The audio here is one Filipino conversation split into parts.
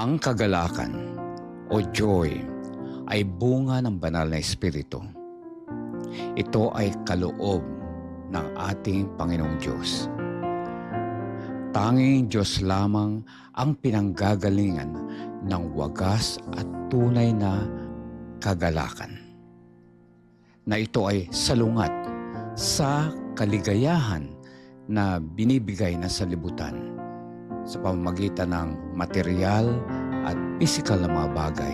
Ang kagalakan o joy ay bunga ng banal na espiritu. Ito ay kaloob ng ating Panginoong Diyos. Tanging Diyos lamang ang pinanggagalingan ng wagas at tunay na kagalakan. Na ito ay salungat sa kaligayahan na binibigay ng sanlibutan sa pamamagitan ng material at pisikal na mga bagay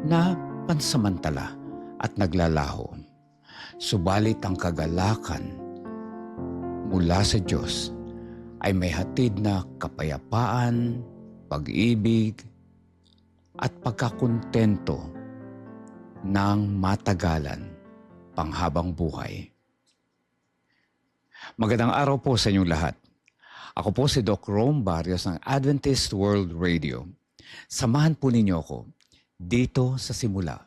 na pansamantala at naglalaho. Subalit ang kagalakan mula sa Diyos ay may hatid na kapayapaan, pag-ibig, at pagkakontento ng matagalan, panghabang buhay. Magandang araw po sa inyong lahat. Ako po si Doc Rome Barrios ng Adventist World Radio. Samahan po ninyo ako dito sa Simula,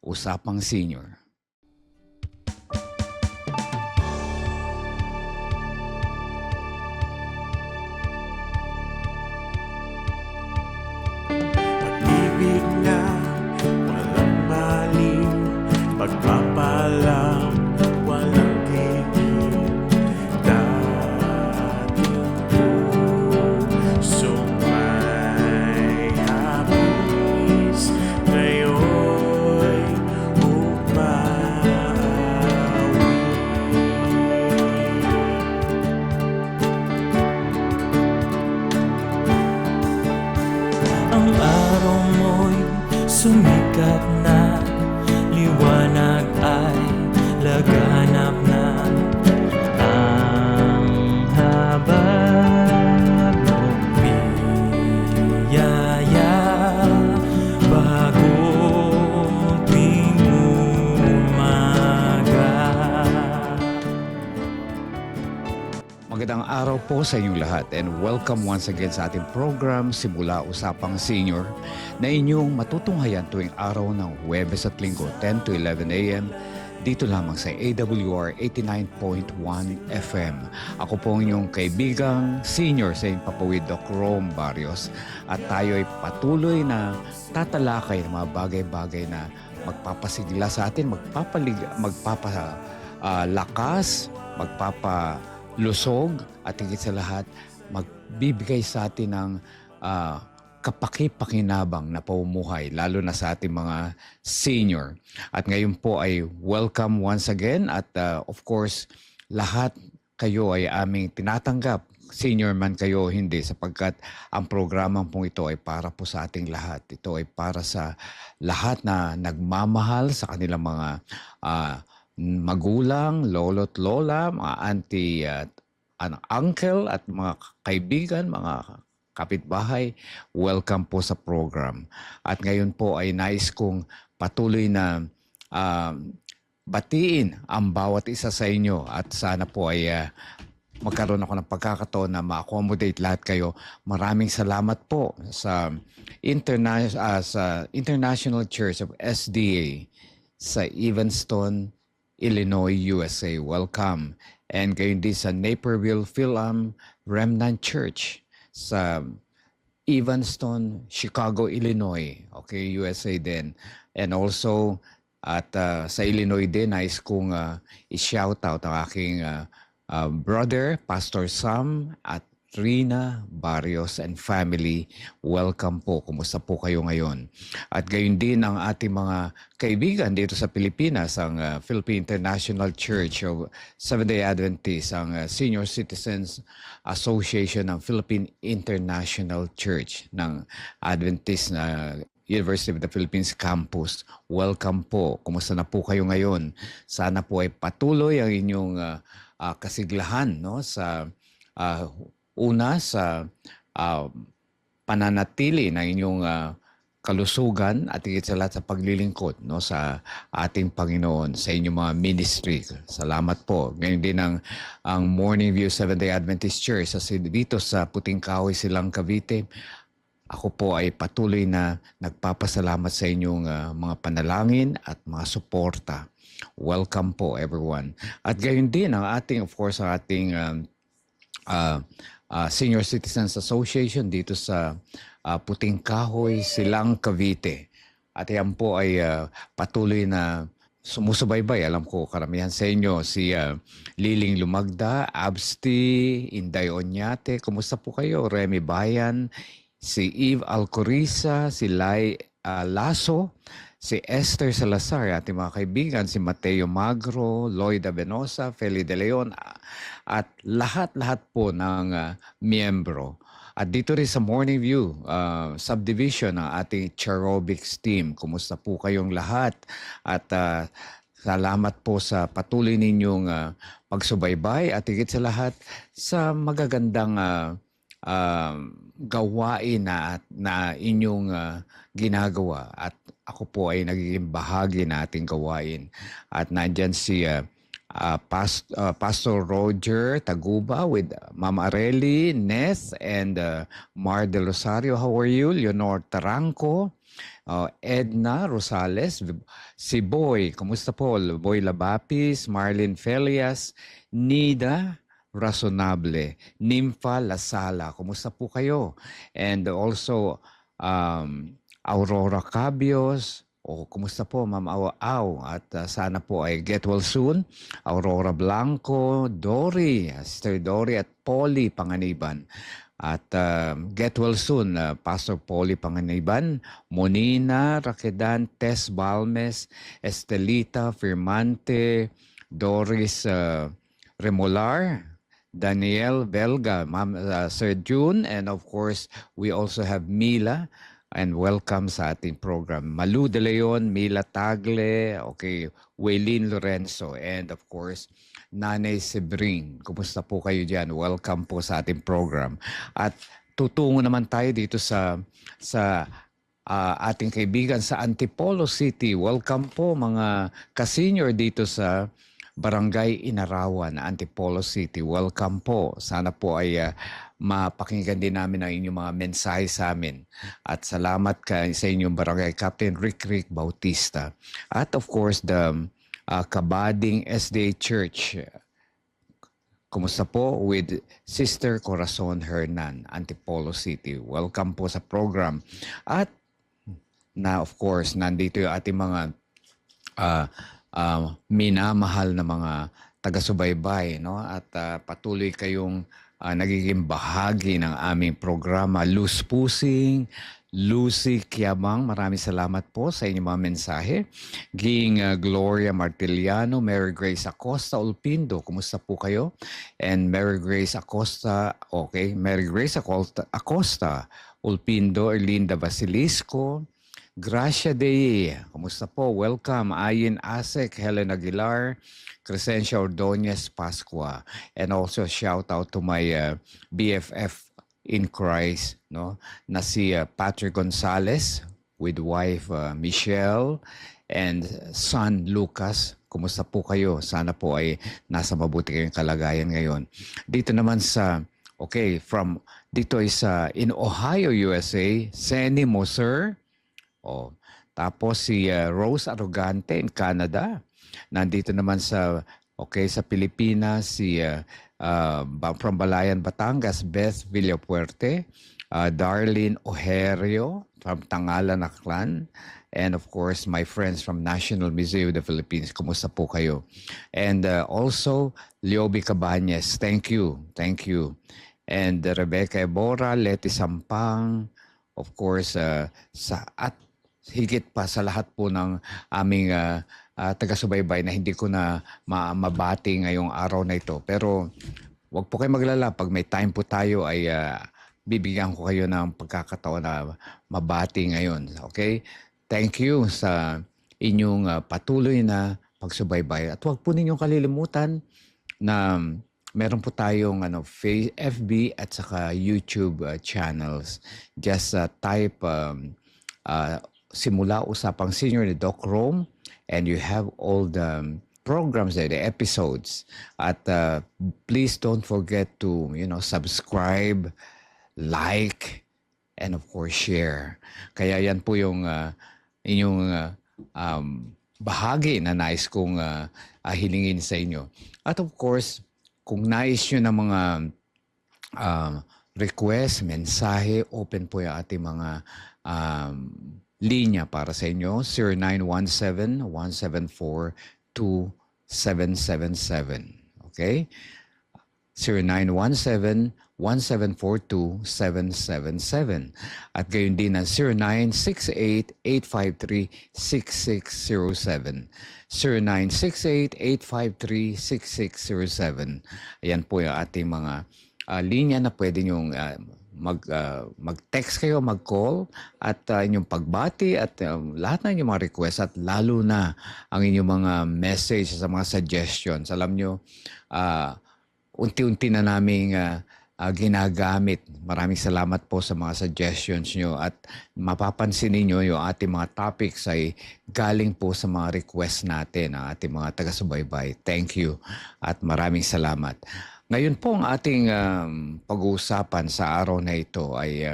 Usapang Senior. Pag-ibig na walang maliw, pagpapalang walang tigil, dating pusong may hapis, ngayon'y umawi. Ang araw mo'y sumikat na, liwanag ay laganap na. Ang habag mong biyaya, bagong tuwing umaga. Magandang araw po sa inyong lahat and welcome once again sa ating program Simula Usapang Senior na inyong matutunghayan tuwing araw ng Huwebes at Linggo 10 to 11 a.m. dito lamang sa AWR 89.1 FM. Ako po ang inyong kaibigang senior sa Papawid Doc Rome Barrios at tayo ay patuloy na tatalakay ng mga bagay-bagay na magpapasigla sa atin, magpapalakas, magpapalusog at higit sa lahat magbibigay sa atin ng kapaki-pakinabang na pamumuhay, lalo na sa ating mga senior. At ngayon po ay welcome once again at of course, lahat kayo ay aming tinatanggap. Senior man kayo hindi, sapagkat ang programang pong ito ay para po sa ating lahat. Ito ay para sa lahat na nagmamahal sa kanilang mga magulang, lolo't lola, mga auntie at uncle at mga kaibigan, mga kapitbahay, welcome po sa program. At ngayon po ay nais kong patuloy na batiin ang bawat isa sa inyo at sana po ay magkaroon ako ng pagkakataon na ma-accommodate lahat kayo. Maraming salamat po sa International Church of SDA sa Evanston, Illinois, USA. Welcome. And gayon din sa Naperville Philam Remnant Church sa Evanston, Chicago, Illinois. Okay, USA din. And also at sa Illinois din, nais kong i-shout out ang aking brother, Pastor Sam at Rina Barrios and family. Welcome po. Kumusta po kayo ngayon? At gayon din ang ating mga kaibigan dito sa Pilipinas, ang Philippine International Church of Seventh-day Adventists, ang Senior Citizens Association ng Philippine International Church ng Adventist na University of the Philippines Campus. Welcome po. Kumusta na po kayo ngayon? Sana po ay patuloy ang inyong kasiglahan, no, sa una sa pananatili ng inyong kalusugan at higit sa lahat sa paglilingkod, no, sa ating Panginoon, sa inyong mga ministry. Salamat po. Ngayon din ang Morning View Seventh-day Adventist Church dito sa Puting Kahoy, Silang, Cavite. Ako po ay patuloy na nagpapasalamat sa inyong mga panalangin at mga suporta. Welcome po everyone. At gayon din ang ating, of course, ang ating Senior Citizens Association dito sa Puting Kahoy, Silang, Cavite. At yan po ay patuloy na sumusubaybay. Alam ko karamihan sa inyo si Liling Lumagda, Absti, Inday Onyate. Kumusta po kayo? Remy Bayan, si Eve Alcoriza, si Lai Lasso, si Esther Salazar, ating mga kaibigan, si Mateo Magro, Lloyd Abenosa, Feli De Leon, at lahat-lahat po ng miyembro. At dito rin sa Morning View subdivision ng ating Cherobics team. Kumusta po kayong lahat? At salamat po sa patuloy ninyong pagsubaybay at higit sa lahat sa magagandang gawain na inyong ginagawa. At ako po ay nagiging bahagi na ating gawain. At nandyan si Pastor Roger Taguba with Mama Areli, Ness, and Mar Del Rosario. How are you? Leonor Taranco, Edna Rosales, si Boy. Kumusta po? Boy Labapis, Marlene Felias, Nida Razonable, Nympha Lasala. Kumusta po kayo? And also, Aurora Cabios. Kumusta po, Ma'am Aw? At sana po ay get well soon. Aurora Blanco, Dory, Sister Dory at Polly Panganiban. At get well soon, Pastor Polly Panganiban, Monina Raquedan, Tess Balmes, Estelita Firmante, Doris Remolar, Daniel Belga, Ma'am Sir June, and of course, we also have Mila. And welcome sa ating program. Malu De Leon, Mila Tagle, okay, Waylene Lorenzo, and of course, Nanay Sebring. Kumusta po kayo dyan? Welcome po sa ating program. At tutungo naman tayo dito sa ating kaibigan sa Antipolo City. Welcome po mga ka-senior dito sa Barangay Inarawan, Antipolo City. Welcome po. Sana po ay mapakinggan din namin ang inyong mga mensahe sa amin. At salamat sa inyong Barangay Captain Rick Bautista. At of course, the Kabading SDA Church. Kumusta po with Sister Corazon Hernan, Antipolo City. Welcome po sa program. At of course, nandito yung ating mga minamahal na mga taga-subaybay, no? At patuloy kayong nagiging bahagi ng aming programa. Luz Pusing, Lucy Kiabang, maraming salamat po sa inyong mga mensahe. Ging Gloria Martiliano, Mary Grace Acosta Ulpindo, kumusta po kayo? And Mary Grace Acosta, okay, Mary Grace Acosta Ulpindo, Erlinda Basilisco, Gracia Dei, kumusta po? Welcome. Ayin Asek, Helen Aguilar, Crescencia Ordonez Pascua. And also shout out to my BFF in Christ, no? Na si Patrick Gonzalez with wife Michelle and son Lucas. Kumusta po kayo? Sana po ay nasa mabuti kayong kalagayan ngayon. Dito naman sa, okay, dito is in Ohio, USA, Senny Moser. Tapos si Rose Arrogante in Canada. Nandito naman sa Pilipinas si from Balayan, Batangas, Beth Villapuerte, Darlene Ojerio from Tangalan, Aklan, and of course my friends from National Museum of the Philippines. Kumusta po kayo? And also Liobi Cabañez, thank you. And Rebecca Ebora, Leti Sampang, of course at higit pa sa lahat po ng aming taga-subaybay na hindi ko na mabati ngayong araw na ito. Pero wag po kayo maglala. Pag may time po tayo ay bibigyan ko kayo ng pagkakataon na mabati ngayon. Okay? Thank you sa inyong patuloy na pagsubaybay. At wag po ninyong kalilimutan na meron po tayong FB at saka YouTube channels. Just type Simula Usapang Senior ni Doc Rome, and you have all the programs there, the episodes. At please don't forget to, subscribe, like, and of course, share. Kaya yan po yung inyong bahagi na nais kong hilingin sa inyo. At of course, kung nais nyo ng mga request, mensahe, open po yung ating mga linya para sa inyo. 0917-174-2777. Okay? 0917-174-2777. At gayon din ang 0968-853-6607. 0968-853-6607. Ayan po yung ating mga linya na pwede nyong mag-text kayo, mag-call at inyong pagbati at lahat ng inyong mga request at lalo na ang inyong mga message sa mga suggestions. Alam nyo, unti-unti na naming ginagamit. Maraming salamat po sa mga suggestions nyo at mapapansin ninyo yung ating mga topics ay galing po sa mga request natin, ang ating mga taga-subaybay. Thank you at maraming salamat. Ngayon po ang ating pag-uusapan sa araw na ito ay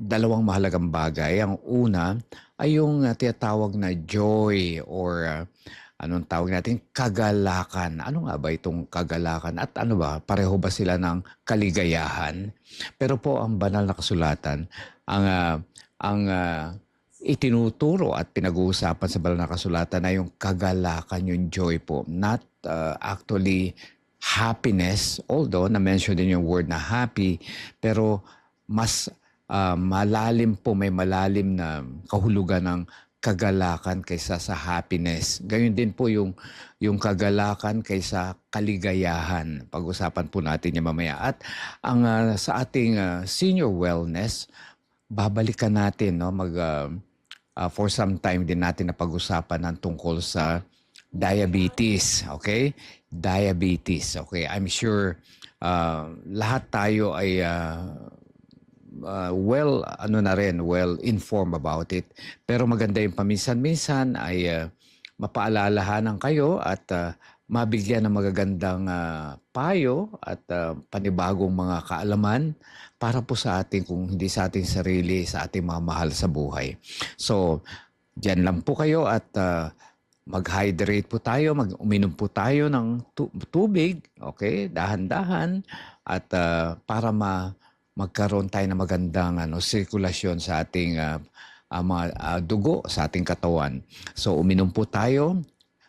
dalawang mahalagang bagay. Ang una ay yung tinatawag na joy or anong tawag natin? Kagalakan. Ano nga ba itong kagalakan? At ano ba? Pareho ba sila ng kaligayahan? Pero po ang banal na kasulatan, ang itinuturo at pinag-uusapan sa banal na kasulatan ay yung kagalakan, yung joy po. Not actually happiness, although na-mention din yung word na happy, pero mas malalim po, may malalim na kahulugan ng kagalakan kaysa sa happiness. Gayon din po yung kagalakan kaysa kaligayahan. Pag-usapan po natin yung mamaya. At ang sa ating senior wellness, babalikan natin, no, for some time din natin na pag-usapan ng tungkol sa diabetes, okay? Diabetes, okay? I'm sure lahat tayo ay well informed about it. Pero maganda yung paminsan-minsan ay mapaalalahanan kayo at mabigyan ng magagandang payo at panibagong mga kaalaman para po sa ating, kung hindi sa ating sarili, sa ating mga mahal sa buhay. So, dyan lang po kayo at mag-hydrate po tayo, uminom po tayo ng tubig, okay? Dahan-dahan at para magkaroon tayo ng magandang sirkulasyon sa ating dugo, sa ating katawan. So uminom po tayo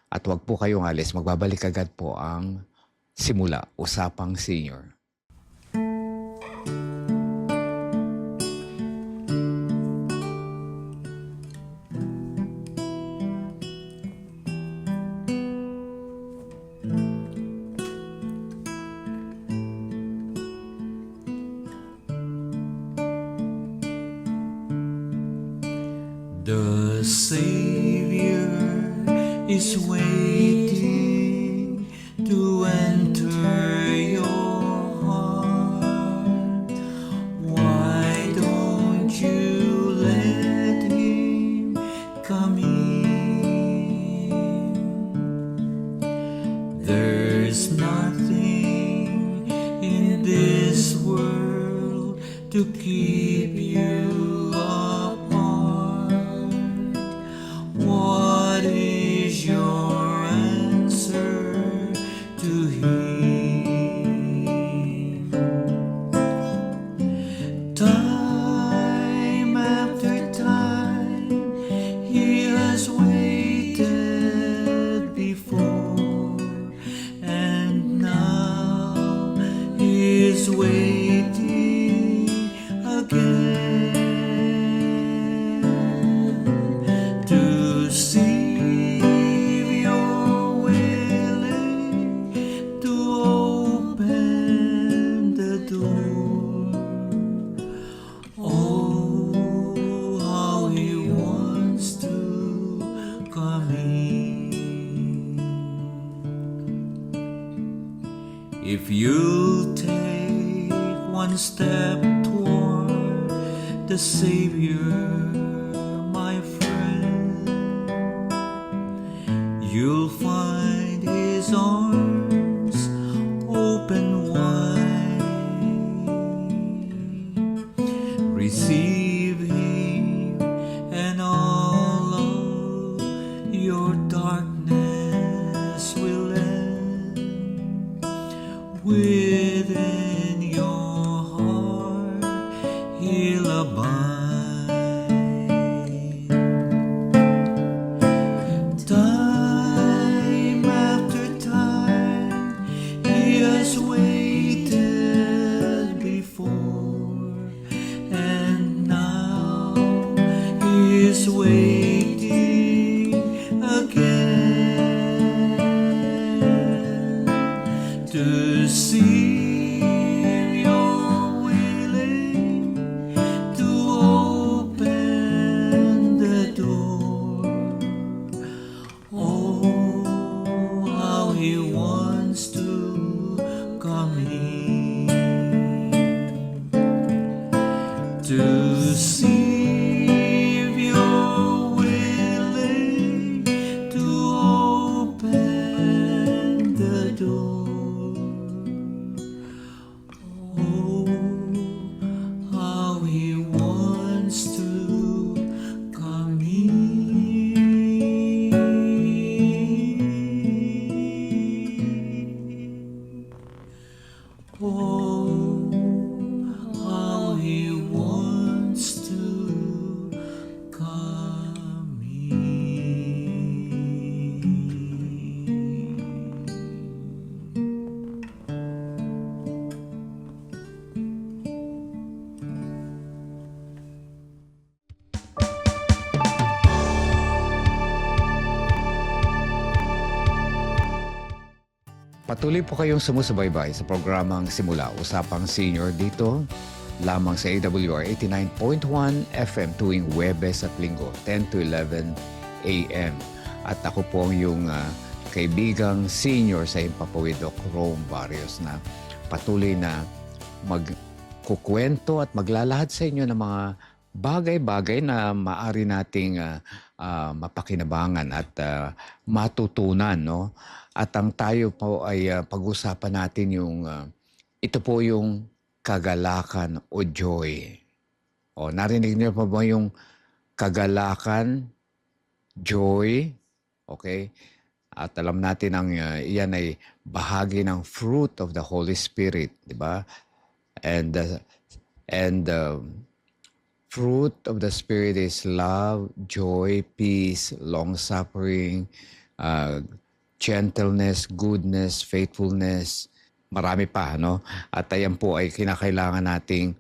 at wag po kayong alis. Magbabalik agad po ang simula, Usapang Senior. The Savior is waiting to enter your heart. Why don't you let Him come in? There's nothing in this world to keep you apart. What is your answer to Him? Time after time He has waited before, and now He is waiting again. If you'll take one step toward the Savior, my friend, you'll find His arms open wide. Receive Him and all of your darkness will end within your heart. to see if you're willing to open the door. Oh, how he wants to come in to see if you're willing to open the door. Oh, how he wants to come in. Oh, how he wants to come in. Patuloy po kayong sumusubaybay sa programang Simula Usapang Senior dito lamang sa AWR 89.1 FM tuwing Huwebes at Linggo, 10 to 11 a.m. At ako po ang yung kaibigang senior sa Himpapawid, Doc Rome Barrios, na patuloy na magkukwento at maglalahad sa inyo ng mga bagay-bagay na maaari nating mapakinabangan at matutunan, no? At ang tayo po ay pag-usapan natin yung ito po yung kagalakan o joy. O narinig niyo pa ba yung kagalakan, joy? Okay? At alam natin ang iyan ay bahagi ng fruit of the Holy Spirit, di ba? And fruit of the Spirit is love, joy, peace, long-suffering, gentleness, goodness, faithfulness, marami pa, no? At ayan po ay kinakailangan nating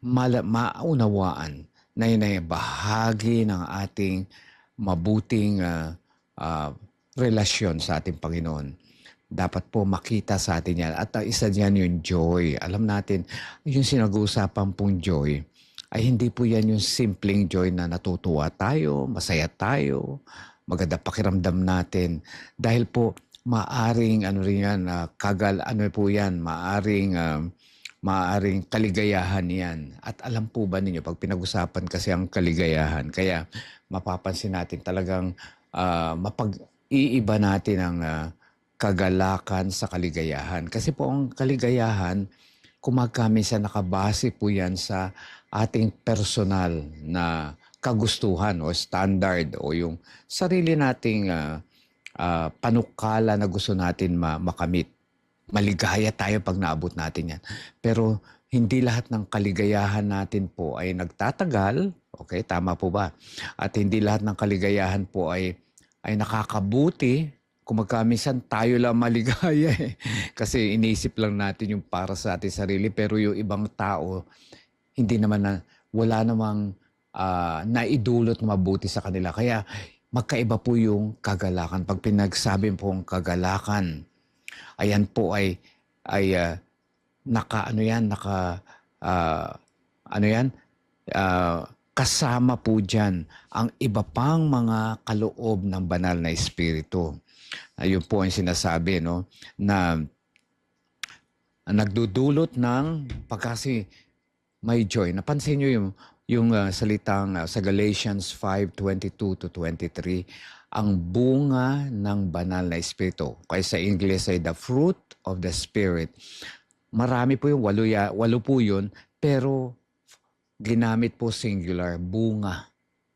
maunawaan na yun ay bahagi ng ating mabuting relasyon sa ating Panginoon. Dapat po makita sa atin yan. At isa diyan yung joy. Alam natin, yung sinag-uusapan pong joy, ay hindi po yan yung simpleng joy na natutuwa tayo, masaya tayo, maganda pakiramdam natin. Dahil po, maaring maaring kaligayahan yan. At alam po ba ninyo, pag pinag-usapan kasi ang kaligayahan, kaya mapapansin natin talagang mapag-iiba natin ang kagalakan sa kaligayahan. Kasi po ang kaligayahan, kumagkamisa nakabase po yan sa ating personal na kagustuhan o standard o yung sarili nating panukala na gusto natin makamit. Maligaya tayo pag naabot natin yan. Pero hindi lahat ng kaligayahan natin po ay nagtatagal. Okay, tama po ba? At hindi lahat ng kaligayahan po ay nakakabuti. Kung magkamisan tayo lang maligaya eh. Kasi iniisip lang natin yung para sa ating sarili. Pero yung ibang tao, hindi naman wala namang naidulot mabuti sa kanila. Kaya magkaiba po yung kagalakan. Pag pinagsabi po ang kagalakan, ayan po ay kasama po dyan ang iba pang mga kaloob ng banal na espiritu. Ayun po ang sinasabi, no, na nagdudulot ng pagkasi may joy. Napansin nyo yung salitang sa Galatians 5:22 to 23, ang bunga ng banal na espiritu. Kaya sa English ay the fruit of the Spirit. Marami po yung walo po yun, pero ginamit po singular, bunga.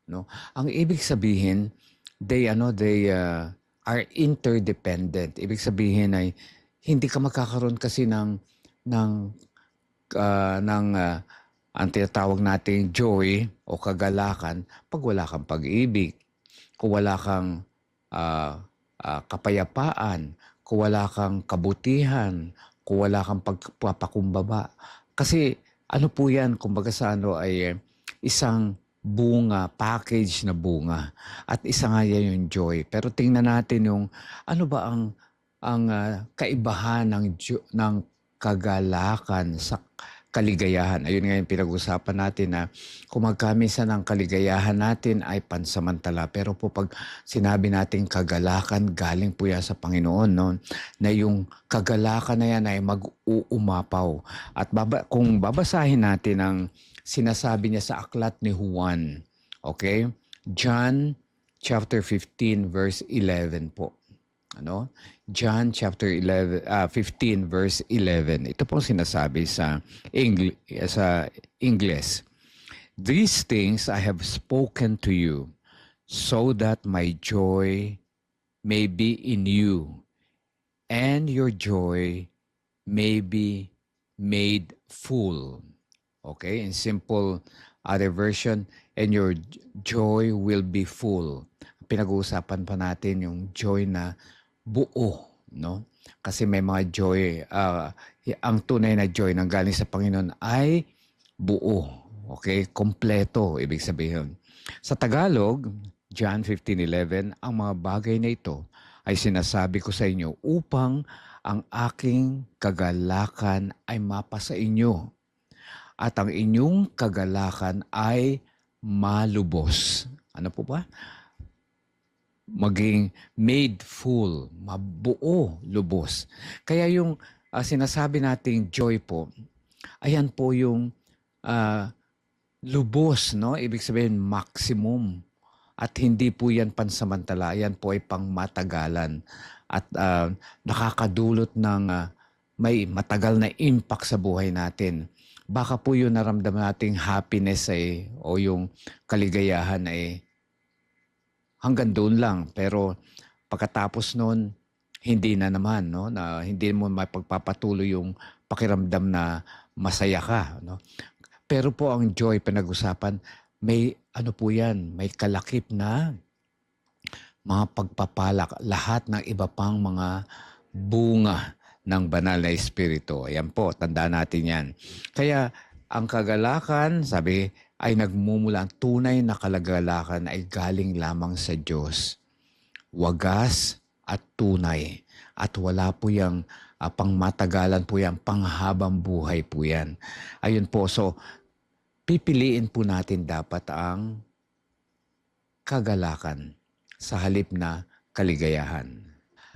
No? Ang ibig sabihin, they are interdependent. Ibig sabihin ay hindi ka magkakaroon kasi ng ang tinatawag nating joy o kagalakan pag wala kang pag-ibig, kung wala kang kapayapaan, kung wala kang kabutihan, kung wala kang pagpapakumbaba. Kasi ano po yan, kumbaga sa ay isang bunga, package na bunga. At isa nga yan yung joy. Pero tingnan natin yung ano ba ang kaibahan ng kagalakan sa kaligayahan. Ayun nga yung pinag-usapan natin na kung magkamisa ng kaligayahan natin ay pansamantala. Pero po pag sinabi natin kagalakan, galing po yan sa Panginoon, no? Na yung kagalakan na yan ay mag-uumapaw. At kung babasahin natin ang sinasabi niya sa aklat ni Juan, okay? John chapter 15 verse 11 po. Ano? John chapter 15 verse 11. Ito pong sinasabi sa English. These things I have spoken to you so that my joy may be in you and your joy may be made full. Okay? In simple other version, and your joy will be full. Pinag-uusapan pa natin yung joy na buo, no? Kasi may mga joy, ang tunay na joy nang galing sa Panginoon ay buo, okay? Kompleto, ibig sabihin. Sa Tagalog, John 15:11, ang mga bagay na ito ay sinasabi ko sa inyo upang ang aking kagalakan ay mapasa inyo at ang inyong kagalakan ay malubos. Ano po ba? Maging made full, mabuo, lubos. Kaya yung sinasabi nating joy po, ayan po yung lubos, no? Ibig sabihin maximum. At hindi po yan pansamantala, yan po ay pangmatagalan. At nakakadulot ng may matagal na impact sa buhay natin. Baka po yung naramdaman nating happiness o yung kaligayahan hanggang doon lang, pero pagkatapos noon hindi na naman, no, na hindi mo mapagpapatuloy yung pakiramdam na masaya ka, no. Pero po ang joy pinag-usapan, may ano po yan, may kalakip na mga pagpapalak, lahat ng iba pang mga bunga ng banal na espiritu. Ayan po, tandaan natin yan. Kaya ang kagalakan, sabi, ay nagmumula, ang tunay na kagalakan ay galing lamang sa Diyos. Wagas at tunay. At wala po yung pangmatagalan po yan, panghabang buhay po yan. Ayun po, so pipiliin po natin dapat ang kagalakan sa halip na kaligayahan.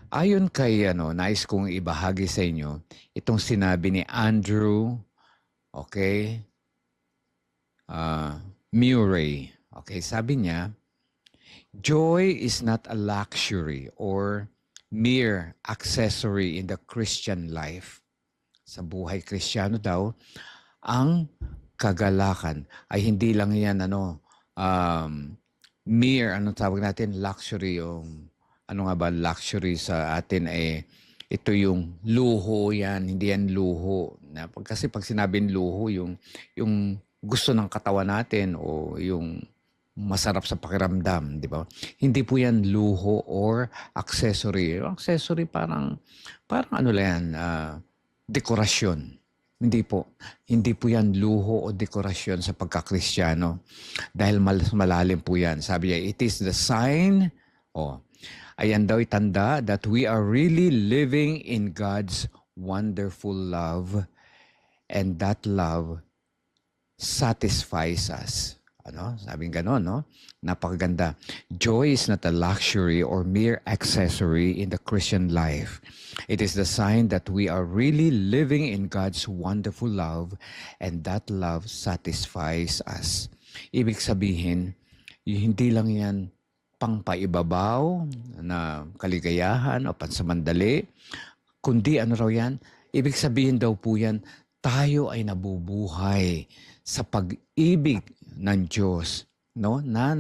Ayon kay nais kong ibahagi sa inyo itong sinabi ni Andrew, okay, Murray. Okay, sabi niya, joy is not a luxury or mere accessory in the Christian life. Sa buhay Kristiyano daw, ang kagalakan ay hindi lang yan mere, tawag natin, luxury, yung ano nga ba luxury sa atin ito yung luho yan, hindi yan luho. Kasi pag sinabing luho, yung gusto ng katawan natin o yung masarap sa pakiramdam, di ba? Hindi po yan luho or accessory. Accessory parang ano lang yan, dekorasyon. Hindi po. Hindi po yan luho o dekorasyon sa pagkakristyano. Dahil malalim po yan. Sabi niya, it is the sign, ayan daw itanda that we are really living in God's wonderful love and that love satisfies us. Sabing ganon, no? Napakaganda. Joy is not a luxury or mere accessory in the Christian life. It is the sign that we are really living in God's wonderful love and that love satisfies us. Ibig sabihin, hindi lang yan pangpaibabaw na kaligayahan o pansamandali, kundi ano raw yan? Ibig sabihin daw po yan, tayo ay nabubuhay sa pag-ibig ng Diyos, no? Na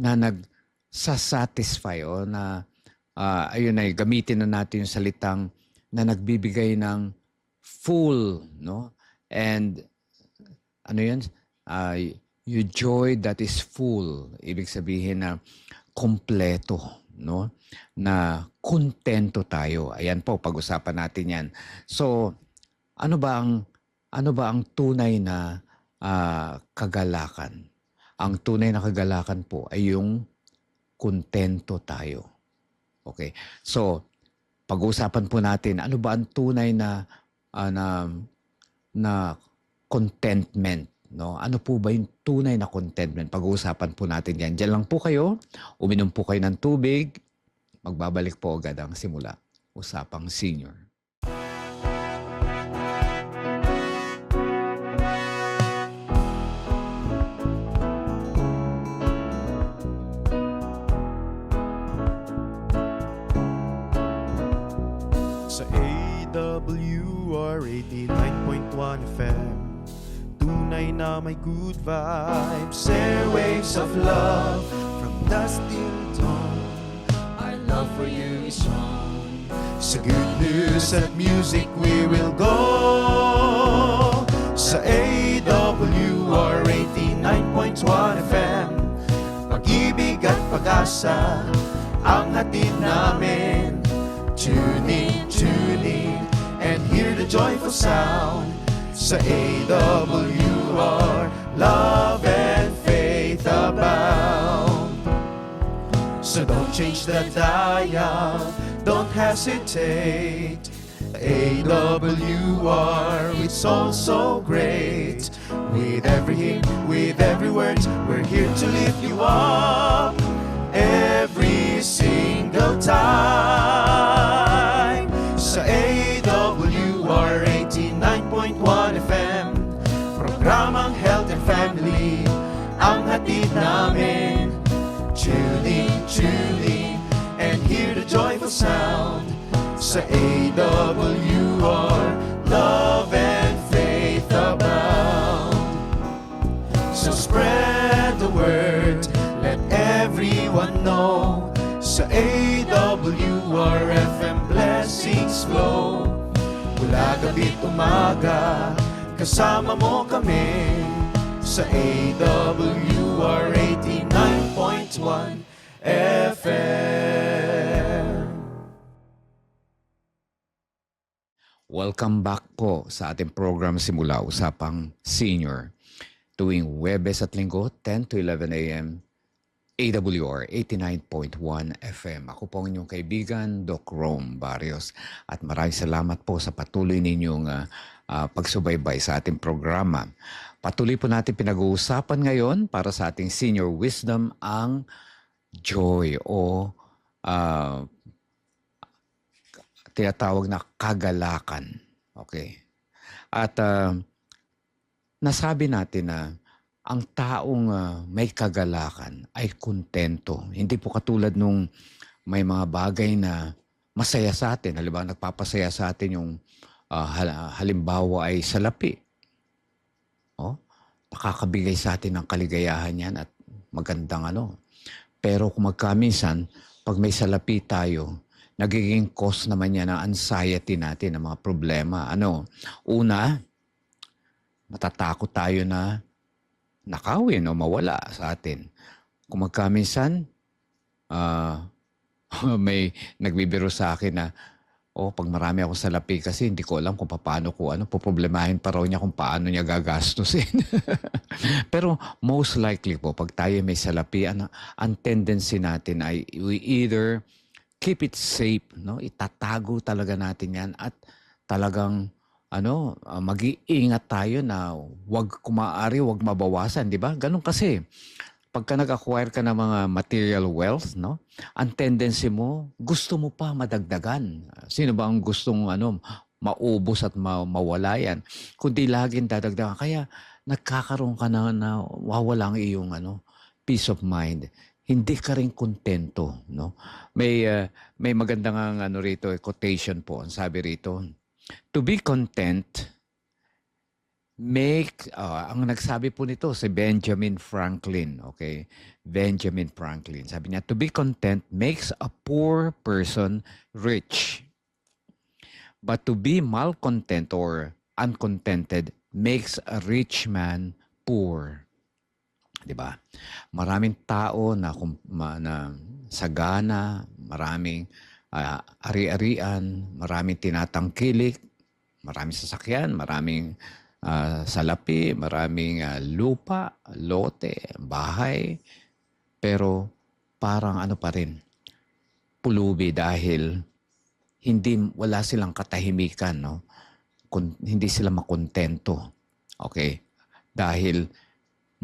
nagsasatisfy o na ayun ay gamitin na natin yung salitang na nagbibigay ng full, no? And ano yan? Your joy that is full. Ibig sabihin na kompleto, no? Na kontento tayo. Ayan po, pag-usapan natin 'yan. So, ano ba ang tunay na kagalakan? Ang tunay na kagalakan po ay yung kontento tayo. Okay. So, pag-uusapan po natin ano ba ang tunay na ah, na na contentment, no? Ano po ba yung tunay na contentment? Pag-uusapan po natin 'yan. Diyan lang po kayo, uminom po kayo ng tubig. Magbabalik po agad ang simula. Usapang Senior. Sa AWR 89.1 FM, tunay na may good vibes, airwaves of love, from dusk till dawn. Our love for you is strong. Sa good news at music we will go. Sa AWR 89.1 FM, pag-ibig at pag-asa ang hatid namin. Tune in, and hear the joyful sound. Sa AWR, love and faith abound. So don't change the dial, don't hesitate. AWR, it's all so great. With every hymn, with every word, we're here to lift you up every single time. Sa AWR 89.1 FM, programang Health and Family ang hatid namin. Tune in, and hear the joyful sound. Sa AWR, love and faith abound. So spread the word, let everyone know. Sa AWR FM, blessings flow. Mula gabi't umaga, kasama mo kami. Sa AWR 89.1 FM. Welcome back po sa ating program Simula Usapang Senior. Tuwing Huwebes at Linggo, 10 to 11 a.m., AWR 89.1 FM. Ako po ang inyong kaibigan, Doc Rome Barrios. At maraming salamat po sa patuloy ninyong pagsubaybay sa ating programa. Patuloy po natin pinag-uusapan ngayon para sa ating Senior Wisdom ang joy o tinatawag na kagalakan. Okay. At nasabi natin na ang taong may kagalakan ay kontento. Hindi po katulad nung may mga bagay na masaya sa atin. Halimbawa, nagpapasaya sa atin yung halimbawa ay salapi. Oh, nakakabigay sa atin ng kaligayahan yan at magandang ano. Pero kung magkaminsan, pag may salapi tayo, nagiging cause naman yan ng anxiety natin, ng mga problema. Ano? Una, matatakot tayo na nakawin o mawala sa atin. Kung magkaminsan, may nagbibiro sa akin na, pag marami ako salapi kasi hindi ko alam kung paano ko, poproblemahin pa raw niya kung paano niya gagastusin. Pero most likely po, pag tayo may salapi, ang tendency natin ay we either keep it safe, no? Itatago talaga natin yan at talagang mag-iingat tayo na wag kumaari, wag mabawasan, di ba? Ganun kasi. Pagka nag-acquire ka ng mga material wealth, no? Ang tendency mo, gusto mo pa madagdagan. Sino ba ang gustong maubos at mawala yan? Kundi laging dadagdagan. Kaya nagkakaroon ka na wawala ang iyong peace of mind. Hindi ka rin kontento, no? May magandang rito, quotation po. Ang sabi rito, to be content, ang nagsabi po nito si Benjamin Franklin, okay? Benjamin Franklin. Sabi niya, to be content makes a poor person rich. But to be malcontent or uncontented makes a rich man poor. 'Di ba? Maraming tao na sagana, maraming ari-arian, maraming tinatangkilik, maraming sasakyan, maraming salapi, maraming lupa, lote, bahay. Pero parang pa rin, pulubi dahil wala silang katahimikan, no? Hindi sila makontento. Okay? Dahil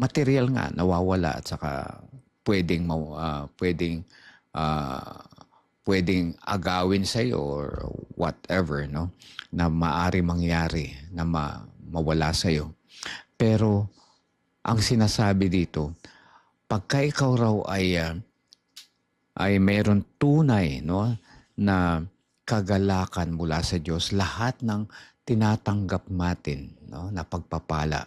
material nga nawawala at saka ah, pwedeng agawin sa iyo or whatever, no? Na maari mangyari na mawala sa iyo. Pero ang sinasabi dito, pagka ikaw raw ay mayroon tunay, no, na kagalakan mula sa Diyos, lahat ng tinatanggap natin, no, na pagpapala,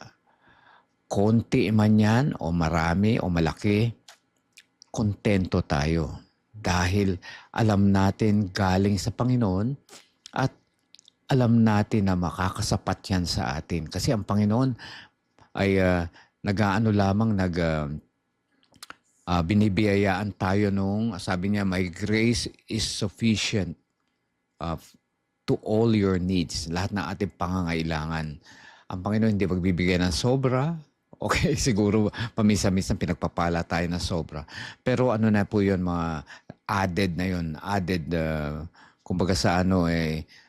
konti man yan o marami o malaki, kontento tayo dahil alam natin galing sa Panginoon at alam natin na makakasapat yan sa atin. Kasi ang Panginoon ay nag-aano lamang, binibiyayaan tayo nung, sabi niya, my grace is sufficient to all your needs. Lahat ng ating pangangailangan. Ang Panginoon hindi magbibigay ng sobra. Okay, siguro paminsan-minsan pinagpapala tayo ng sobra. Pero ano na po yun, mga added na yun. Added, kumbaga sa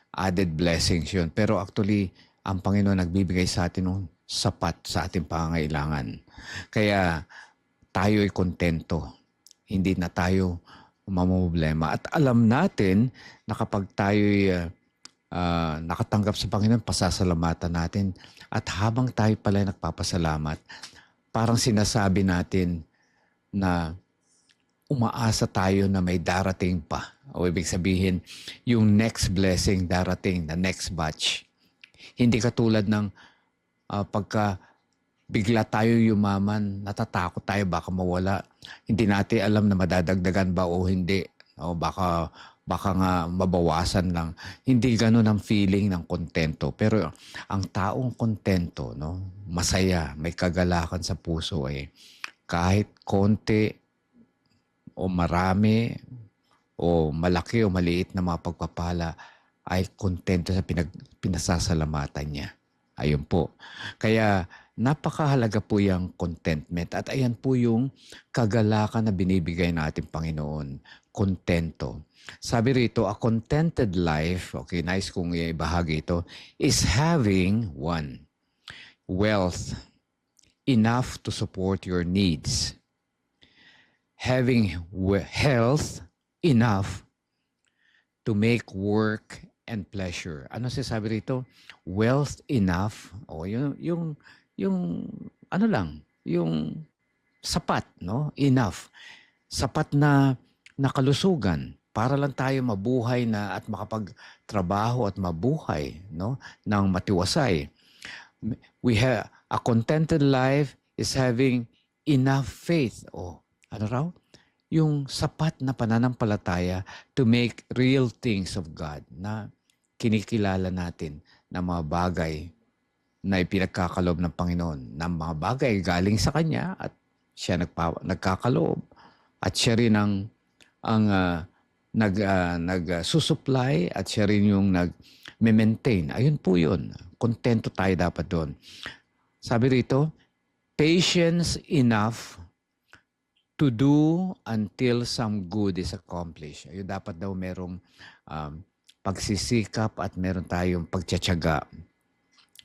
added blessings yun. Pero actually, ang Panginoon nagbibigay sa atin ng sapat sa ating pangangailangan. Kaya tayo ay kontento. Hindi na tayo mamumblema. At alam natin na kapag tayo nakatanggap sa Panginoon, pasasalamatan natin. At habang tayo pala nagpapasalamat, parang sinasabi natin na umaasa tayo na may darating pa. O ibig sabihin, yung next blessing darating, the next batch. Hindi katulad ng pagka bigla tayo yumaman, natatakot tayo baka mawala. Hindi natin alam na madadagdagan ba o hindi. O baka nga mabawasan lang. Hindi ganun ang feeling ng kontento. Pero ang taong kontento, no, masaya, may kagalakan sa puso kahit konti o marami o malaki o maliit na mga pagpapala ay kontento sa pinasasalamatan niya. Ayun po. Kaya napakahalaga po yung contentment. At ayan po yung kagalakan na binibigay natin Panginoon. Kontento. Sabi rito, a contented life, okay, nice kung ibahagi ito, is having, one, wealth enough to support your needs. Having health enough to make work and pleasure. Ano sabi rito? Wealth enough, o yung ano lang, yung sapat, no? Enough. Sapat na kalusugan para lang tayo mabuhay na at makapagtrabaho at mabuhay, no, ng matiwasay. A contented life is having enough faith. O ano raw? Yung sapat na pananampalataya to make real things of God, na kinikilala natin na mga bagay na ipinagkakaloob ng Panginoon, na mga bagay galing sa Kanya at siya nagkakaloob at siya rin ang nagsusupply at siya rin yung nag-maintain. Ayun po yun. Kontento tayo dapat doon. Sabi rito, patience enough to do until some good is accomplished. Ayun, dapat daw merong pagsisikap at meron tayong pagtsatsaga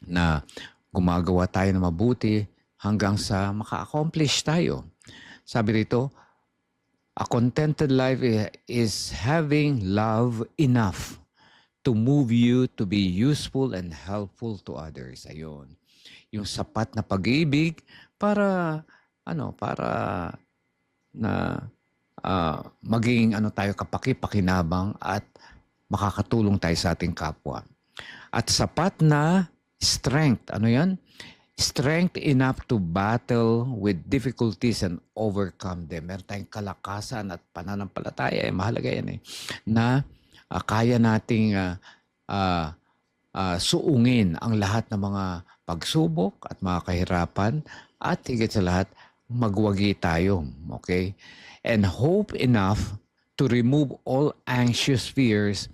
na gumagawa tayo na mabuti hanggang sa maka-accomplish tayo. Sabi rito, a contented life is having love enough to move you to be useful and helpful to others. Ayun. Yung sapat na pag-ibig para maging tayo kapaki-pakinabang at makakatulong tayo sa ating kapwa. At sapat na strength. Ano yan? Strength enough to battle with difficulties and overcome them. Meron tayong kalakasan at pananampalataya. Mahalaga yan na kaya nating suungin ang lahat ng mga pagsubok at mga kahirapan at higit sa lahat, magwagi tayo. Okay? And hope enough to remove all anxious fears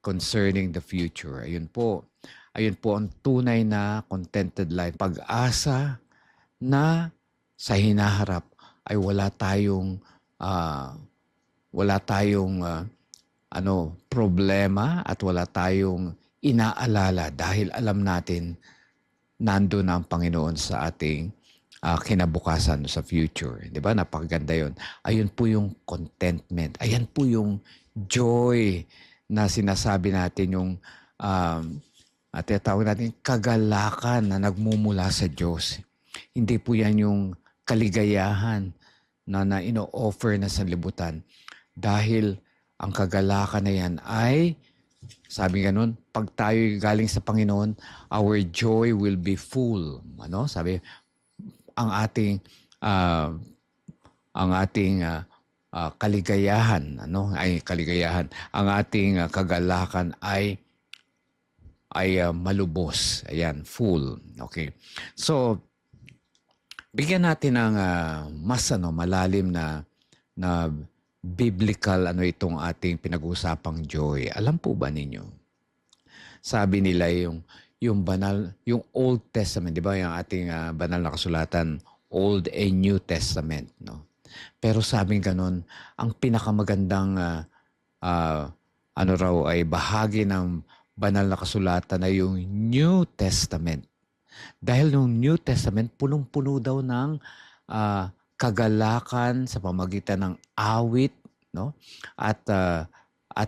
concerning the future. Ayun po. Ayun po ang tunay na contented life. Pag-asa na sa hinaharap ay wala tayong problema at wala tayong inaalala dahil alam natin nandun ang Panginoon sa ating kinabukasan sa future. Di ba? Napakaganda yun. Ayun po yung contentment. Ayan po yung joy na sinasabi natin, yung at tinatawag natin kagalakan na nagmumula sa Diyos. Hindi po yan yung kaligayahan na ino-offer na sa libutan. Dahil ang kagalakan na yan ay, sabi ganun, pag tayo galing sa Panginoon, our joy will be full. Sabi, ang ating kaligayahan, kaligayahan, ang ating kagalakan ay malubos. Ayan, full. Okay. So, bigyan natin ng mas malalim na biblical itong ating pinag-usapang joy. Alam po ba ninyo? Sabi nila yung banal, yung Old Testament, di ba? Yung ating banal na kasulatan, Old and New Testament, no? Pero sabing ganun, ang pinakamagandang raw ay bahagi ng banal na kasulatan na yung New Testament. Dahil yung New Testament, punong-puno daw ng kagalakan sa pamagitan ng awit, no? At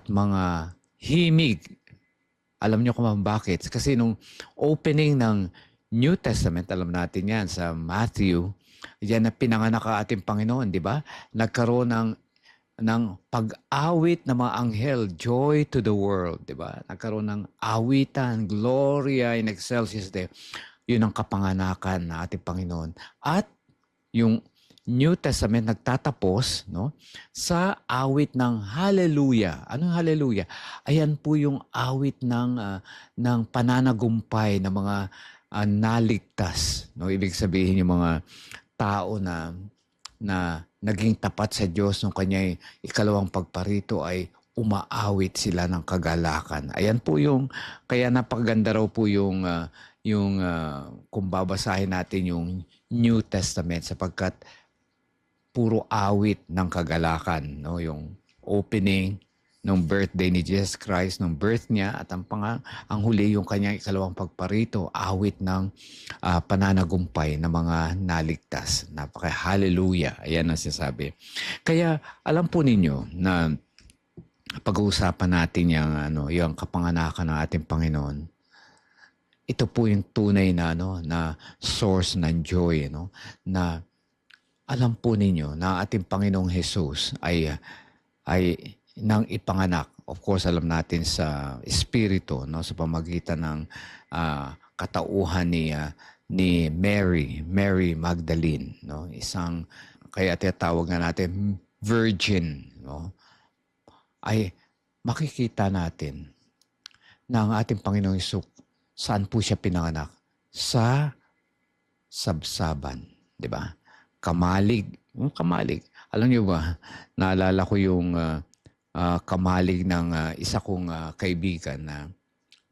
mga himig. Alam niyo kung bakit? Kasi nung opening ng New Testament, alam natin yan sa Matthew, yan na pinanganak ang ating Panginoon, di ba? Nagkaroon ng pag-awit ng mga anghel, joy to the world, di ba? Nagkaroon ng awitan, Gloria in excelsis Deo. Yun ang kapanganakan ng ating Panginoon. At yung New Testament nagtatapos, no, sa awit ng Hallelujah. Anong Hallelujah? Ayan po yung awit ng pananagumpay ng mga naligtas. No? Ibig sabihin yung mga tao na naging tapat sa Diyos nung kanya'y ikalawang pagparito ay umaawit sila ng kagalakan. Ayan po yung, kaya napakaganda raw po yung kung babasahin natin yung New Testament sapagkat puro awit ng kagalakan, no? Yung opening ng birthday ni Jesus Christ, ng birth niya, at ang huli yung kanyang ikalawang pagparito, awit ng pananagumpay ng mga naligtas. Hallelujah. Ayan ang sinasabi. Kaya alam po ninyo na pag-uusapan natin yung kapanganakan ng ating Panginoon. Ito po yung tunay na source ng joy, no? Na alam po ninyo na ating Panginoong Jesus ay nang ipanganak. Of course, alam natin sa Espiritu, no, sa pamagitan ng katauhan ni Mary Magdalene, no, isang kaya tinatawag nga natin virgin, no, ay makikita natin na ang ating Panginoong Jesus, saan po siya pinanganak? Sa sabsaban, di ba? Kamalig. Kamalig. Alam niyo ba, naalala ko yung kamalig ng isa kong kaibigan na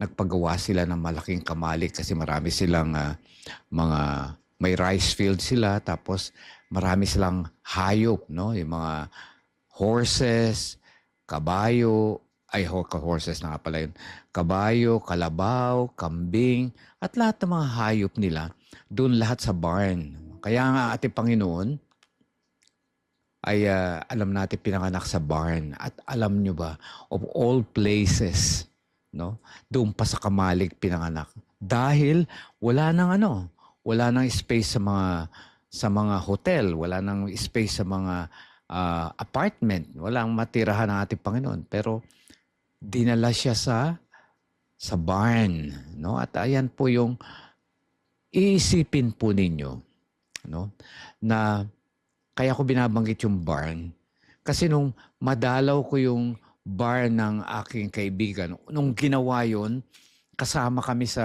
nagpagawa sila ng malaking kamalig kasi marami silang may rice field sila, tapos marami silang hayop, no? Yung mga horses, kabayo, horses na nga pala yun. Kabayo, kalabaw, kambing, at lahat ng mga hayop nila, doon lahat sa barn. Kaya nga ating Panginoon ay alam natin pinanganak sa barn. At alam nyo ba, of all places, no, doon pa sa kamalig pinanganak. Dahil wala nang space sa mga hotel, wala nang space sa mga apartment, walang matirahan ng ating Panginoon. Pero dinala siya sa barn, no? At ayan po yung iisipin po ninyo, no, na kaya ko binabanggit yung barn kasi nung madalaw ko yung barn ng aking kaibigan, nung ginawa yon, kasama kami sa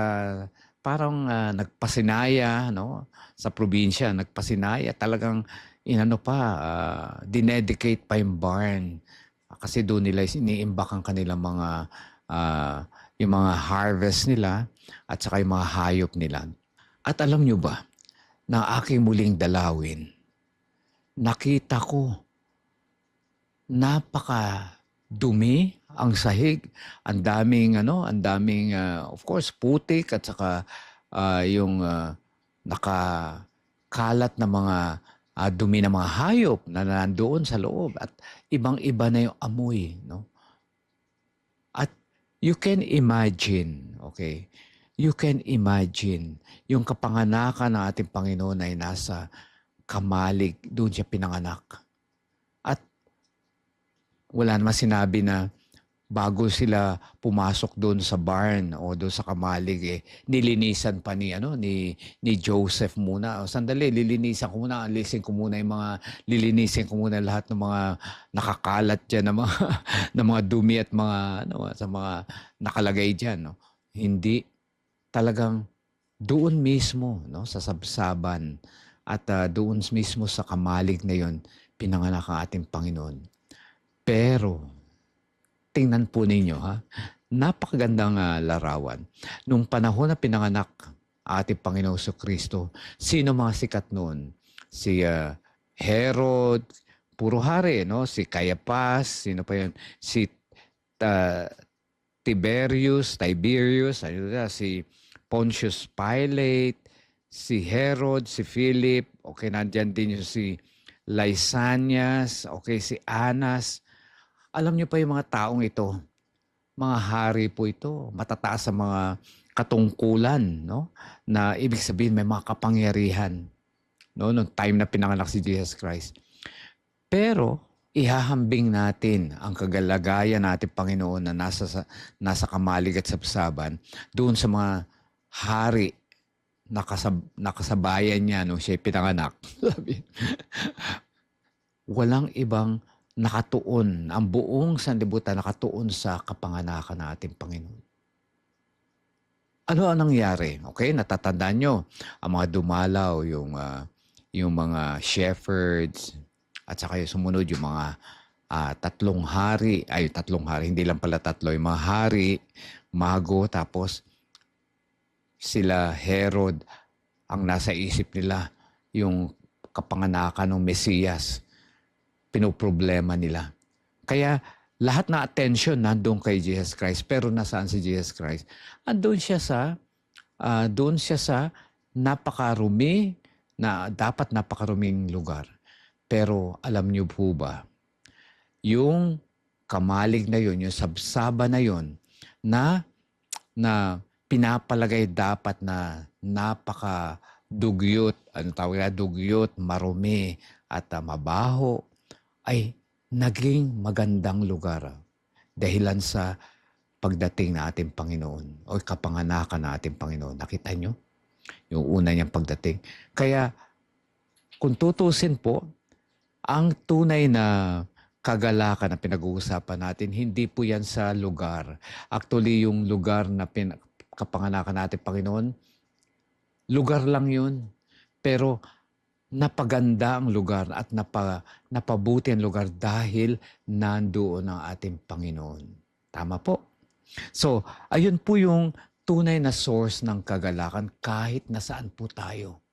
parang nagpasinaya, no, sa probinsya, nagpasinaya, talagang dinedicate pa yung barn kasi doon nila iniimbak ang kanilang mga yung mga harvest nila at saka yung mga hayop nila. At alam nyo ba, na aking muling dalawin, nakita ko napaka dumi, ang sahig, ang daming of course putik at saka yung nakakalat na mga dumi ng mga hayop na nandoon sa loob at ibang-iba na yung amoy, no? At you can imagine, okay? You can imagine yung kapanganakan ng ating Panginoon ay nasa kamalig, doon siya pinanganak. At wala naman sinabi na bago sila pumasok doon sa barn o doon sa kamalig, nilinisan pa ni Joseph muna. O, sandali, lilinisin ko muna lahat ng mga nakakalat diyan ng mga ng mga dumi at mga sa mga nakalagay diyan, no. Hindi, talagang doon mismo, no, sa sabsaban at doon mismo sa kamalig na 'yon pinanganak ang ating Panginoon. Pero tingnan po ninyo, ha. Napakagandang larawan. Nung panahon na pinanganak ating Panginoong Kristo, sino mga sikat noon? Si Herod, puro hari, no? Si Caiaphas, sino pa yun? Si Tiberius, si Pontius Pilate, si Herod, si Philip, okay, nandyan din yung si Lysanias, okay, si Annas. Alam niyo pa yung mga taong ito, mga hari po ito, matataas sa mga katungkulan, no? Na ibig sabihin may mga kapangyarihan, no? Noong time na pinanganak si Jesus Christ. Pero ihahambing natin ang kagalagayan natin Panginoon na nasa kamalig at sabsaban doon sa mga hari na kasabayan niya nung siya pinanganak. Walang ibang nakatuon, ang buong sanlibutan nakatuon sa kapanganakan ng ating Panginoon. Ano ang nangyari? Okay, natatandaan nyo, ang mga dumalaw, yung mga shepherds, at saka yung sumunod yung mga tatlong hari, hindi lang pala tatlo, yung mga hari, mago, tapos sila Herod, ang nasa isip nila, yung kapanganakan ng Mesiyas, pinoproblema nila. Kaya lahat na attention nandun kay Jesus Christ. Pero nasaan si Jesus Christ? Doon siya sa napakarumi, na dapat napakaruming lugar. Pero alam niyo po ba, yung kamalig na yun, yung sabsaba na yun, na pinapalagay dapat na napakadugyot, dugyot, marumi, at mabaho, ay naging magandang lugar dahilan sa pagdating na ating Panginoon o kapanganakan na ating Panginoon. Nakita nyo? Yung una niyang pagdating. Kaya kung tutusin po, ang tunay na kagalakan na pinag-uusapan natin, hindi po yan sa lugar. Actually, yung lugar na kapanganakan natin Panginoon, lugar lang yun. Pero napaganda ang lugar at napabuti ang lugar dahil nandoon ang ating Panginoon. Tama po. So, ayun po yung tunay na source ng kagalakan kahit nasaan po tayo.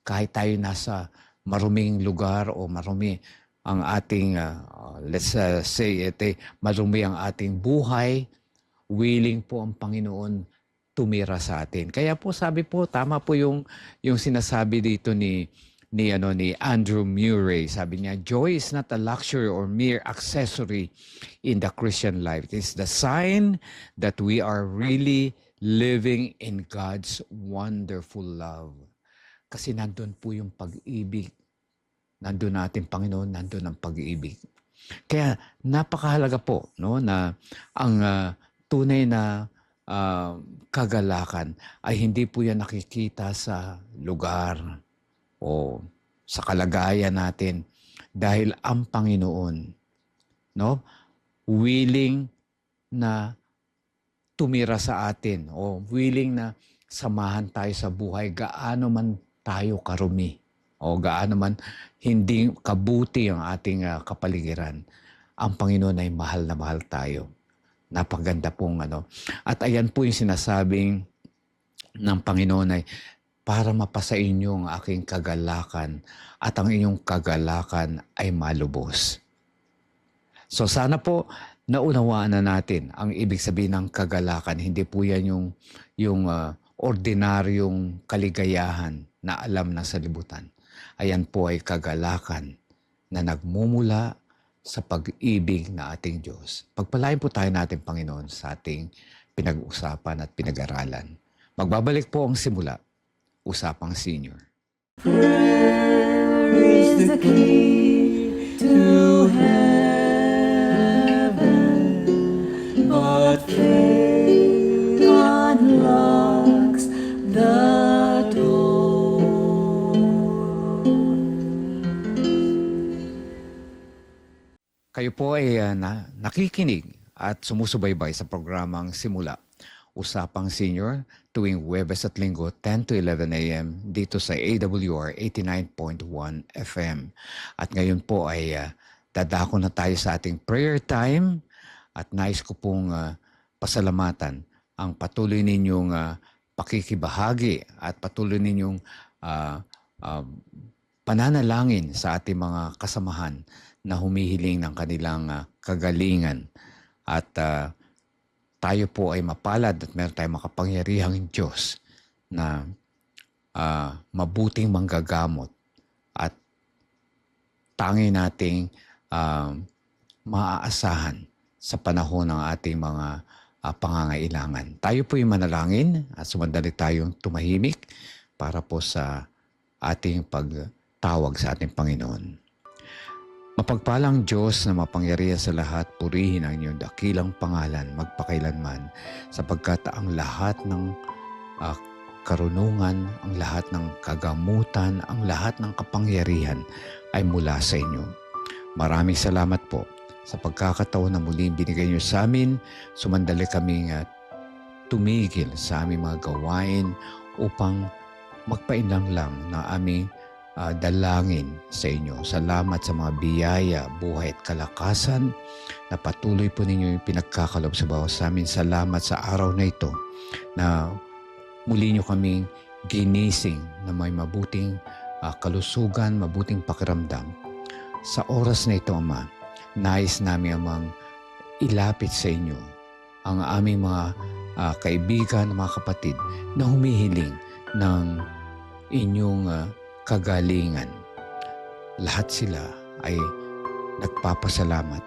Kahit tayo nasa maruming lugar o marumi ang ating, marumi ang ating buhay, willing po ang Panginoon tumira sa atin. Kaya po sabi po, tama po yung sinasabi dito ni Andrew Murray. Sabi niya, joy is not a luxury or mere accessory in the Christian life. It is the sign that we are really living in God's wonderful love. Kasi nandun po yung pag-ibig. Nandun natin, Panginoon, nandun ang pag-ibig. Kaya napakahalaga po, no, na ang tunay na kagalakan ay hindi po yan nakikita sa lugar o sa kalagayan natin dahil ang Panginoon, no, willing na tumira sa atin o willing na samahan tayo sa buhay gaano man tayo karumi o gaano man hindi kabuti ang ating kapaligiran. Ang Panginoon ay mahal na mahal tayo. Napaganda pong At ayan po yung sinasabing ng Panginoon ay para mapasa inyo ang aking kagalakan at ang inyong kagalakan ay malubos. So sana po naunawaan na natin ang ibig sabihin ng kagalakan. Hindi po yan yung ordinaryong kaligayahan na alam ng salibutan. Ayan po ay kagalakan na nagmumula sa pag-ibig na ating Diyos. Pagpalain po tayo natin, Panginoon, sa ating pinag-usapan at pinag-aralan. Magbabalik po ang simula, Usapang Senior. Prayer is the key to heaven, but faith unlocks the door. Kayo po ay nakikinig at sumusubaybay sa programang Simula, Usapang Senior, tuwing Huwebes at Linggo, 10 to 11 a.m. dito sa AWR 89.1 FM. At ngayon po ay dadako na tayo sa ating prayer time at nais ko pong pasalamatan ang patuloy ninyong pakikibahagi at patuloy ninyong pananalangin sa ating mga kasamahan na humihiling ng kanilang kagalingan. At tayo po ay mapalad at meron tayong makapangyarihang Diyos na mabuting manggagamot at tangi nating maaasahan sa panahon ng ating mga pangangailangan. Tayo po ay manalangin at sumandali tayong tumahimik para po sa ating pagtawag sa ating Panginoon. Mapagpalang Diyos na mapangyarihan sa lahat, purihin ang inyong dakilang pangalan magpakailanman, sapagkat ang lahat ng karunungan, ang lahat ng kagamutan, ang lahat ng kapangyarihan ay mula sa inyo. Maraming salamat po sa pagkakataon na muling binigay niyo sa amin. Sumandali kaming tumigil sa aming mga gawain upang magpainlang lang na aming dalangin sa inyo. Salamat sa mga biyaya, buhay at kalakasan na patuloy po ninyo yung pinagkakalob sa bawat sa amin. Salamat sa araw na ito na muli nyo kaming ginising na may mabuting kalusugan, mabuting pakiramdam. Sa oras na ito, Ama, nais namin amang ilapit sa inyo ang aming mga kaibigan, mga kapatid na humihiling ng inyong kagalingan. Lahat sila ay nagpapasalamat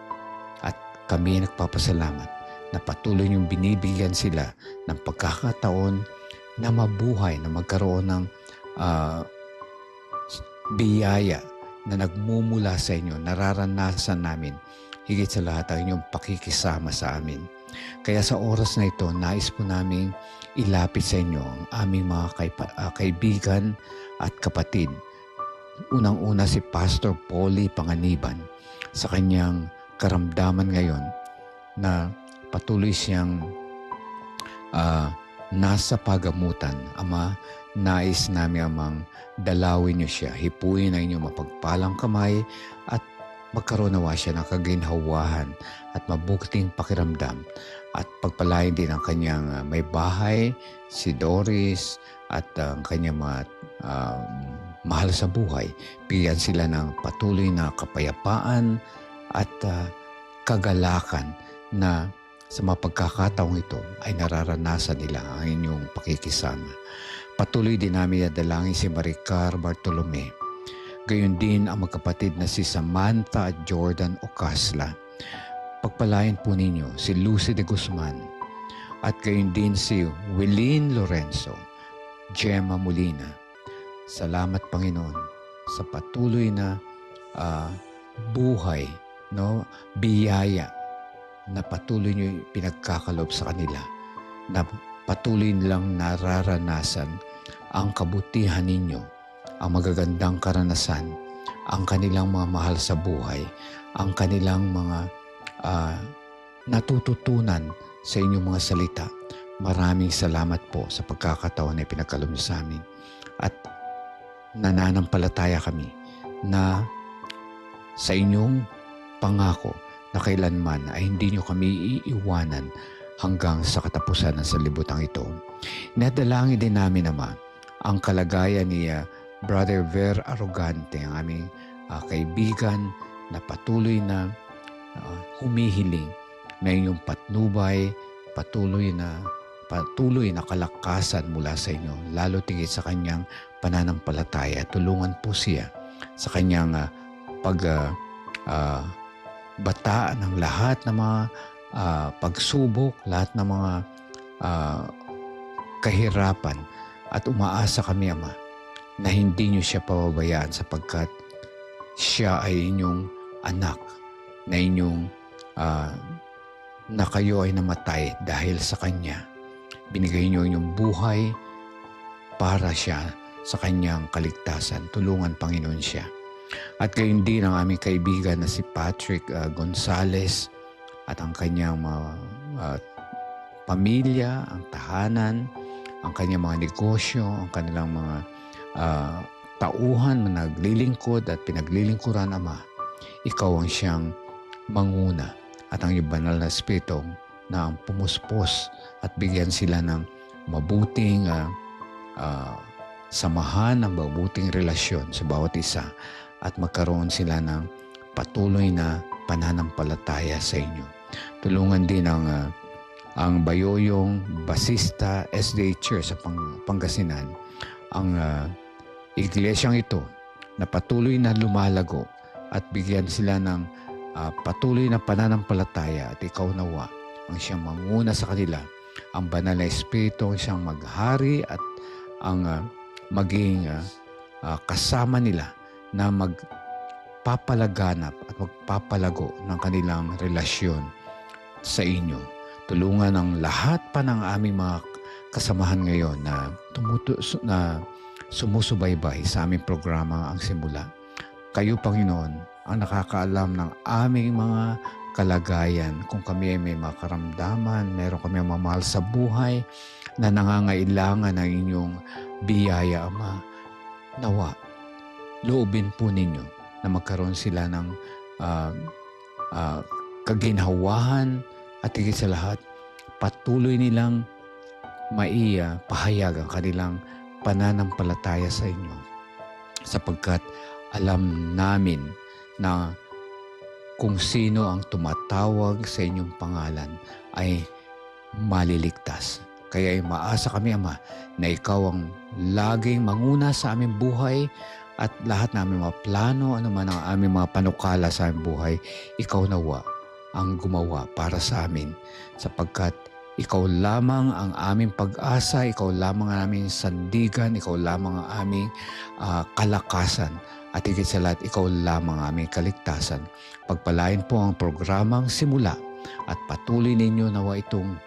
at kami nagpapasalamat na patuloy niyong binibigyan sila ng pagkakataon na mabuhay, na magkaroon ng biyaya na nagmumula sa inyo. Nararanasan namin higit sa lahat ang inyong pakikisama sa amin. Kaya sa oras na ito, nais po namin ilapit sa inyo ang aming mga kaibigan at kapatid. Unang-una si Pastor Polly Panganiban sa kanyang karamdaman ngayon na patuloy siyang nasa pagamutan. Ama, nais namin amang dalawin niyo siya, hipuin ang inyong mapagpalang kamay at magkaroon nawa siya ng kaginhawahan at mabuting pakiramdam. At pagpalain din ang kanyang may bahay, si Doris, at ang kanyang mga mahal sa buhay. Bigyan sila ng patuloy na kapayapaan at kagalakan na sa mga pagkakataong ito ay nararanasan nila ang inyong pakikisama. Patuloy din namin dalangin si Maricar Bartolome. Gayon din ang magkapatid na si Samantha at Jordan Ocasla. Pagpalain po ninyo si Lucy de Guzman at gayon din si Willeen Lorenzo, Gemma Molina. Salamat, Panginoon, sa patuloy na buhay, biyaya na patuloy niyo pinagkakalob sa kanila, na patuloy nilang nararanasan ang kabutihan ninyo, ang magagandang karanasan, ang kanilang mga mahal sa buhay, ang kanilang mga natututunan sa inyong mga salita. Maraming salamat po sa pagkakataon na pinagkaloob niyo sa amin. At nananampalataya kami na sa inyong pangako na kailanman ay hindi niyo kami iiwanan hanggang sa katapusan ng sanlibutan ito. Nadalangin din namin, Ama, ang kalagayan ni Brother Ver Arrogante, ang aming kaibigan na patuloy na humihiling na inyong patnubay, patuloy na kalakasan mula sa inyo, lalo tigit sa kanyang pananampalataya. Tulungan po siya sa kanyang bataan ng lahat ng mga pagsubok, lahat ng mga kahirapan, at umaasa kami, Ama, na hindi niyo siya pababayaan sapagkat siya ay inyong anak, na inyong na kayo ay namatay dahil sa Kanya. Binigay niyo inyong buhay para siya sa Kanyang kaligtasan. Tulungan, Panginoon, siya. At gayon din ang aming kaibigan na si Patrick Gonzales at ang kanyang pamilya, ang tahanan, ang kanyang mga negosyo, ang kanilang mga tauhan na naglilingkod at pinaglilingkuran, Ama. Ikaw ang siyang manguna at ang iyong banal na Espiritu na ang pumuspos at bigyan sila ng mabuting samahan, ng mabuting relasyon sa bawat isa at magkaroon sila ng patuloy na pananampalataya sa inyo. Tulungan din ang Bayoyong Basista SDA Church sa Pangasinan, ang iglesyang ito na patuloy na lumalago at bigyan sila ng patuloy na pananampalataya at ikaw nawa ang siyang manguna sa kanila, ang banal na Espiritu ang siyang maghari at ang maging kasama nila na magpapalaganap at magpapalago ng kanilang relasyon sa inyo. Tulungan ang lahat pa ng aming mga kasamahan ngayon na sumusubaybay sa aming programa Ang Simula. Kayo, Panginoon, ang nakakaalam ng aming mga kalagayan. Kung kami ay may makaramdaman, meron kami ang mamahal sa buhay na nangangailangan ng inyong biyaya, Ama. Nawa, loobin po ninyo na magkaroon sila ng kaginhawahan at higit sa lahat, patuloy nilang pahayag ang kanilang pananampalataya sa inyo. Sapagkat alam namin na kung sino ang tumatawag sa inyong pangalan ay maliligtas. Kaya ay maasa kami, Ama, na ikaw ang laging manguna sa aming buhay at lahat ng aming mga plano, ano man ang aming mga panukala sa aming buhay, ikaw nawa ang gumawa para sa amin. Sapagkat ikaw lamang ang aming pag-asa, ikaw lamang ang aming sandigan, ikaw lamang ang aming kalakasan. At higit sa lahat, ikaw lamang ang aming kaligtasan. Pagpalain po ang programang Simula at patuloy ninyo nawa itong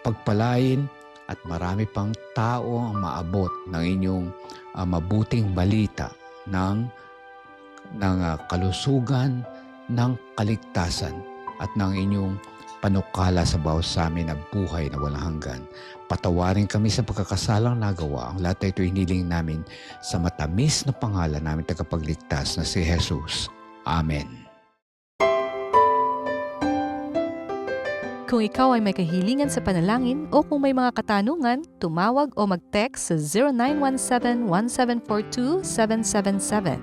pagpalain at marami pang tao ang maabot ng inyong mabuting balita ng kalusugan, ng kaligtasan at ng inyong panukala sa bawat sa amin na buhay na walang hanggan. Patawarin kami sa pagkakasalang nagawa. Ang lahat ito hiniling namin sa matamis na pangalan namin tagapagligtas na si Jesus. Amen. Kung ikaw ay may kahilingan sa panalangin o kung may mga katanungan, tumawag o mag-text sa 0917-1742-777,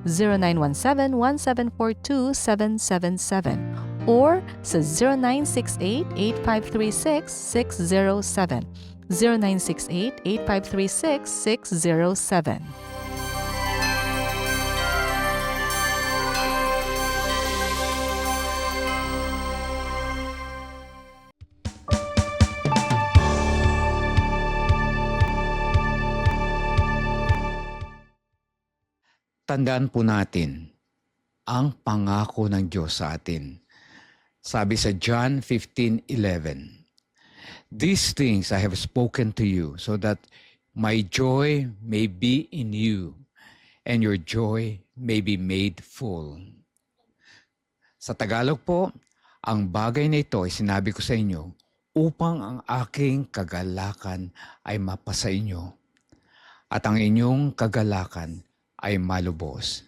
0917-1742-777, or sa 0968-8536-607, 0968-8536-607. Tandaan po natin ang pangako ng Diyos sa atin. Sabi sa John 15:11, "These things I have spoken to you so that my joy may be in you and your joy may be made full." Sa Tagalog po, ang bagay na ito ay sinabi ko sa inyo upang ang aking kagalakan ay mapasa inyo at ang inyong kagalakan ay malubos.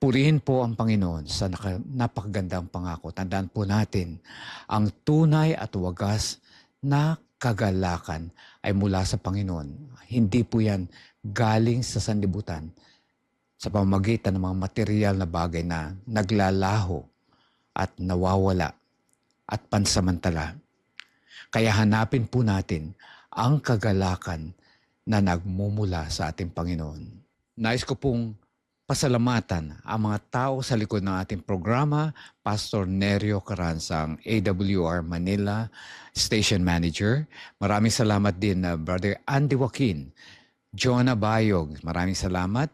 Purihin po ang Panginoon sa napakagandang pangako. Tandaan po natin, ang tunay at wagas na kagalakan ay mula sa Panginoon. Hindi po yan galing sa sanlibutan sa pamamagitan ng mga material na bagay na naglalaho at nawawala at pansamantala. Kaya hanapin po natin ang kagalakan na nagmumula sa ating Panginoon. Nais ko pong pasalamatan ang mga tao sa likod ng ating programa, Pastor Nerio Caransang, AWR Manila Station Manager. Maraming salamat din na Brother Andy Joaquin, Jonah Bayog, maraming salamat.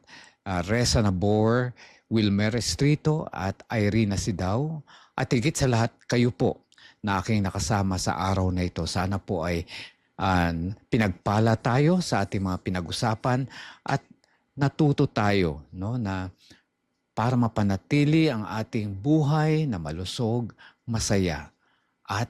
Reza Nabor, Wilmer Estrito at Irene Sidaw. At higit sa lahat, kayo po na aking nakasama sa araw na ito. Sana po ay pinagpala tayo sa ating mga pinag-usapan at natuto tayo, no, na para mapanatili ang ating buhay na malusog, masaya at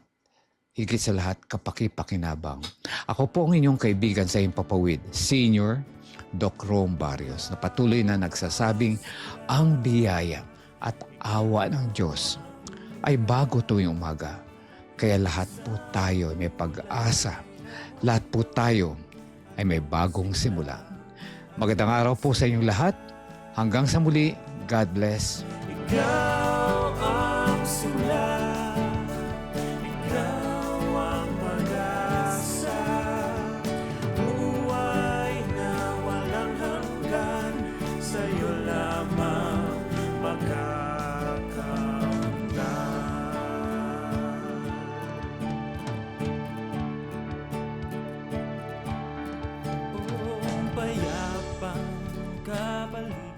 higit sa lahat kapaki-pakinabang. Ako po ang inyong kaibigan sa Himpapawid, Senior Doc Rome Barrios, na patuloy na nagsasabing ang biyaya at awa ng Diyos ay bago tuwing umaga. Kaya lahat po tayo may pag-asa. Lahat po tayo ay may bagong simula. Magandang araw po sa inyong lahat. Hanggang sa muli, God bless. Ikaw ang simula, ikaw ang pag-asa, buhay na walang hanggan, sa'yo lamang makakakamtan. Payapang kabalik.